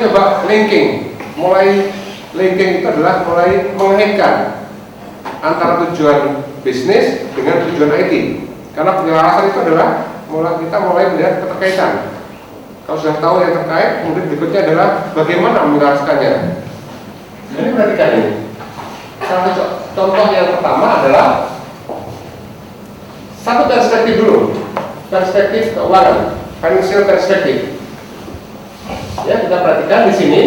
kita coba linking. Mulai linking itu adalah mulai mengaitkan antara tujuan bisnis dengan tujuan IT. Karena penyelarasan itu adalah kita mulai melihat keterkaitan. Kalau sudah tahu yang terkait, kemudian berikutnya adalah bagaimana menyelaraskannya. Jadi perhatikan ini. Salah satu contoh yang pertama adalah satu perspektif dulu, perspektif keuangan, financial perspektif. Ya, kita perhatikan di sini.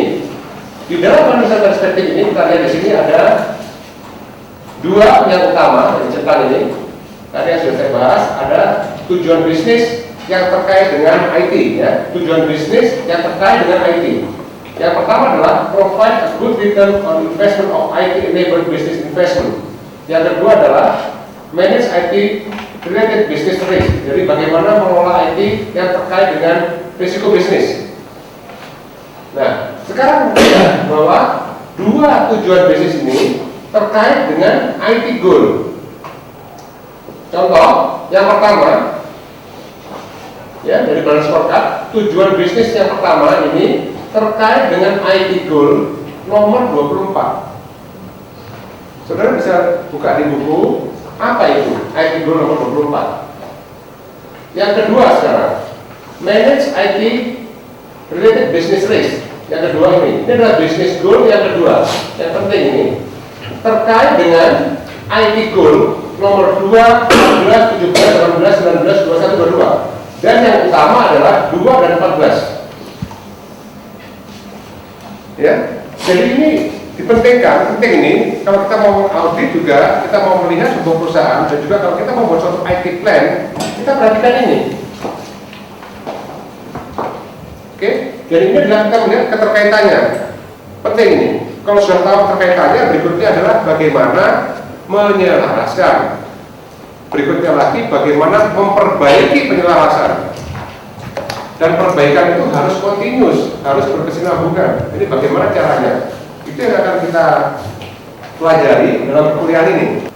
Di dalam financial perspektif ini kita lihat di sini ada dua yang utama yang cetak ini. Tadi yang sudah saya bahas, ada tujuan bisnis yang terkait dengan IT, ya. Tujuan bisnis yang terkait dengan IT. Yang pertama adalah provide a good return on investment of IT-enabled business investment. Yang kedua adalah manage IT-related business risk. Jadi bagaimana mengelola IT yang terkait dengan risiko bisnis. Nah, sekarang kita bahwa dua tujuan bisnis ini terkait dengan IT goal. Contoh, yang pertama, ya dari balance scorecard, tujuan bisnis yang pertama ini terkait dengan IT goal nomor 24. Saudara bisa buka di buku, apa itu IT goal nomor 24. Yang kedua sekarang, manage IT related business risk. Yang kedua ini adalah business goal yang kedua, yang penting ini terkait dengan IT goal nomor 2, 14, 17, 18, 19, 21, 22. Dan yang utama adalah 2 dan 14. Ya, jadi ini dipentingkan, penting ini kalau kita mau audit juga, kita mau melihat sebuah perusahaan, dan juga kalau kita mau buat suatu IT plan, kita perhatikan ini. Oke, jadi ini adalah kita melihat keterkaitannya. Penting ini. Kalau sudah tahu keterkaitannya, berikutnya adalah bagaimana menyelaraskan. Berikutnya lagi bagaimana memperbaiki penyelarasan. Dan perbaikan itu harus continuous, harus berkesinambungan. Ini bagaimana caranya? Itu yang akan kita pelajari dalam kuliah ini.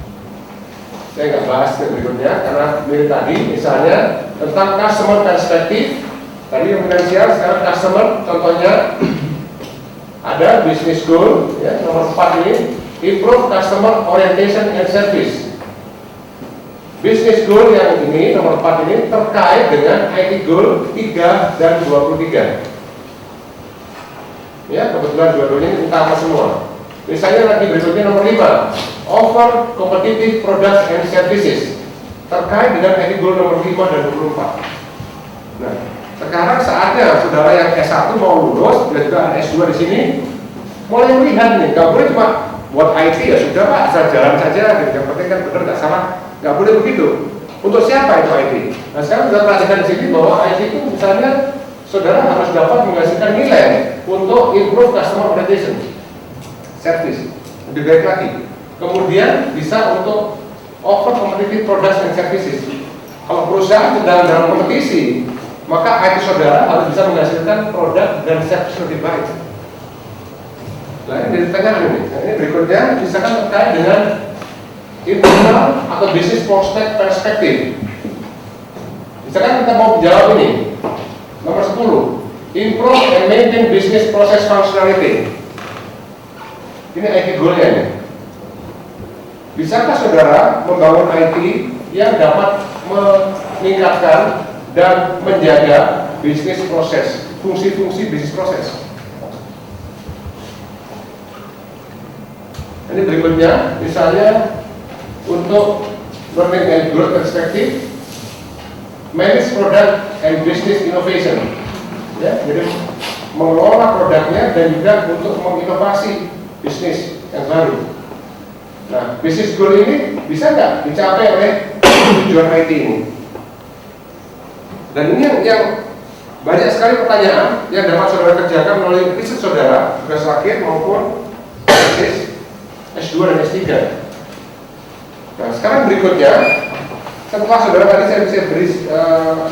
Saya nggak bahas ke berikutnya karena mirip tadi, misalnya tentang customer perspective. Tadi yang finansial, sekarang customer. Contohnya ada business goal, ya, nomor 4 ini, improve customer orientation and service. Business goal yang ini, nomor 4 ini, terkait dengan IT goal 3 dan 23. Ya, kebetulan dua-duanya ini utama semua. Misalnya lagi berikutnya nomor 5, offer competitive products and services, terkait dengan IT goal nomor 5 dan 24. Nah, sekarang saatnya saudara yang S1 mau lulus, dan juga ada S2 di sini, mulai melihat nih, nggak boleh cuma buat IT ya sudah Pak, asal jalan saja, yang penting kan benar nggak salah. Nggak boleh begitu. Untuk siapa itu IT? Nah sekarang kita perhatikan di sini bahwa IT itu misalnya saudara harus dapat menghasilkan nilai untuk improve customer orientation, service, lebih baik lagi. Kemudian bisa untuk offer competitive products and services. Kalau perusahaan sedang dalam kompetisi, maka IT saudara harus bisa menghasilkan produk dan service lebih baik. Nah ini di tengah ini. Nah, ini berikutnya misalkan terkait dengan internal atau bisnis prospect perspektif. Misalkan kita mau jawab ini, nomor 10, improve and maintain business process functionality. Ini IT goalnya ini. Bisakah saudara membangun IT yang dapat meningkatkan dan menjaga bisnis proses, fungsi-fungsi bisnis proses? Ini berikutnya, misalnya untuk learning and growth perspektif, manage product and business innovation. Ya, jadi mengelola produknya dan juga untuk menginovasi bisnis yang baru. Nah, bisnis goal ini bisa nggak dicapai oleh tujuan IT ini? Dan ini yang banyak sekali pertanyaan yang dapat saudara kerjakan melalui riset saudara, tugas akhir maupun tesis S2 dan S3. Nah, sekarang berikutnya, setelah saudara tadi saya bisa beri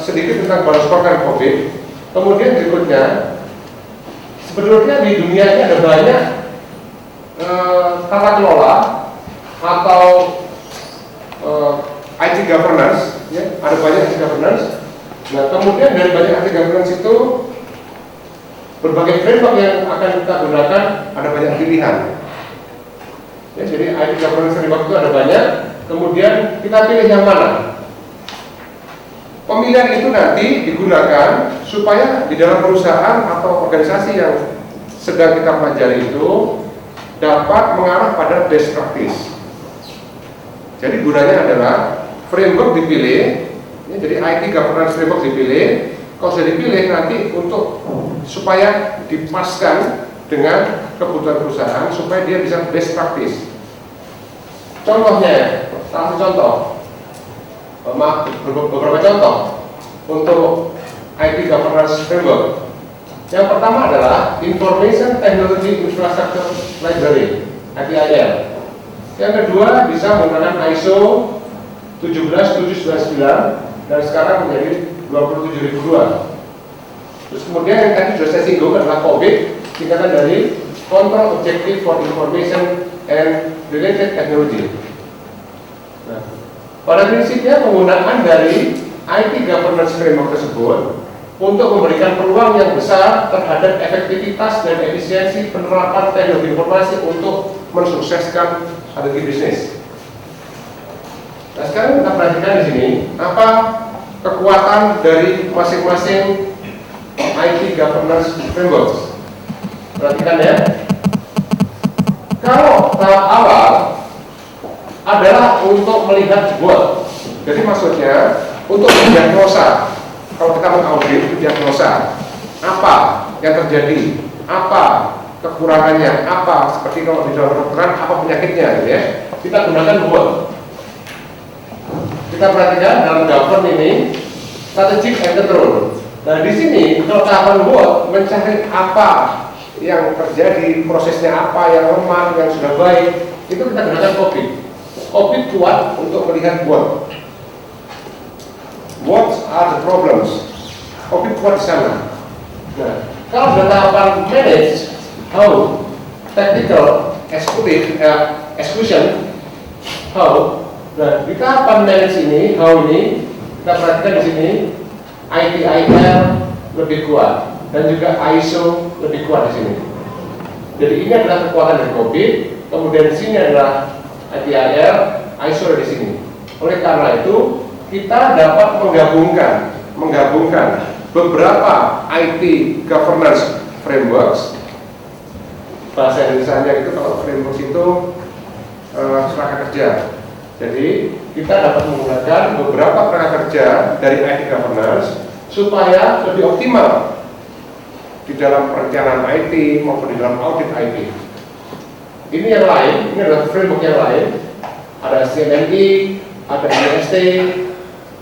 sedikit tentang balance scorecard COVID. Kemudian berikutnya, sebetulnya di dunia ini ada banyak tata kelola atau IT governance, ya, ada banyak IT governance. Nah, kemudian dari banyak IT governance itu berbagai framework yang akan kita gunakan, ada banyak pilihan. Ya, jadi IT governance framework itu ada banyak. Kemudian kita pilih yang mana. Pemilihan itu nanti digunakan supaya di dalam perusahaan atau organisasi yang sedang kita pelajari itu dapat mengarah pada best practice. Jadi gunanya adalah framework dipilih, ya, jadi IT governance framework dipilih. Kalau sudah dipilih nanti untuk supaya dipaskan dengan kebutuhan perusahaan supaya dia bisa best practice. Contohnya, salah satu contoh, beberapa contoh untuk IT governance framework. Yang pertama adalah Information Technology Infrastructure Library (ITIL). Yang kedua bisa menggunakan ISO 17799 dan sekarang menjadi 27002. Terus kemudian yang tadi sudah saya singgung adalah COVID, singkatan dari Control Objective for Information and Related Technology. Nah, pada prinsipnya penggunaan dari IT Governance Framework tersebut untuk memberikan peluang yang besar terhadap efektivitas dan efisiensi penerapan teknologi informasi untuk mensukseskan strategi bisnis. Nah, sekarang kita perhatikan di sini apa kekuatan dari masing-masing IT Governance Framework. Perhatikan ya. Kalau tahap awal adalah untuk melihat bot. Jadi maksudnya untuk mendiagnosa. Kalau kita mengaudit itu diagnosa apa yang terjadi, apa kekurangannya, apa seperti kalau di dalam kedokteran apa penyakitnya, gitu ya. Kita gunakan bot. Kita perhatikan dalam govern ini strategic and control. Nah di sini kalau tahapan bot mencari apa yang terjadi, prosesnya apa yang lemah, yang sudah baik, itu kita gunakan COVID. COVID kuat untuk melihat bot. What are the problems? COVID kuat di sana. Nah, kalau dalam tahapan manage, how, technical, execution, how. Nah, di tahapan manage ini, how ini, kita perhatikan di sini, ITIL lebih kuat dan juga ISO lebih kuat di sini. Jadi ini adalah kekuatan dari COVID. Kemudian di sini adalah ITIL, ISO ada di sini. Oleh karena itu kita dapat menggabungkan beberapa IT governance frameworks. Bahasa Indonesianya itu kalau frameworks itu kerangka kerja. Jadi kita dapat menggunakan beberapa kerangka kerja dari IT governance supaya lebih optimal di dalam perencanaan IT maupun di dalam audit IT. Ini yang lain, ini adalah framework yang lain. Ada CMMI, ada IST,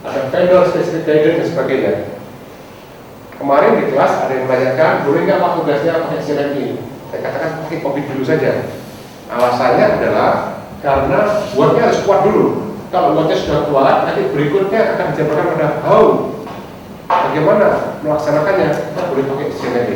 ada vendor specific guidance dan sebagainya. Kemarin di kelas ada yang menanyakan, boleh nggak waktu tugasnya pakai CMMI? Saya katakan pakai COVID dulu saja. Alasannya adalah karena buatnya harus kuat dulu. Kalau buatnya sudah kuat, nanti berikutnya akan dijabarkan pada how, bagaimana melaksanakannya, kita boleh pakai CMMI.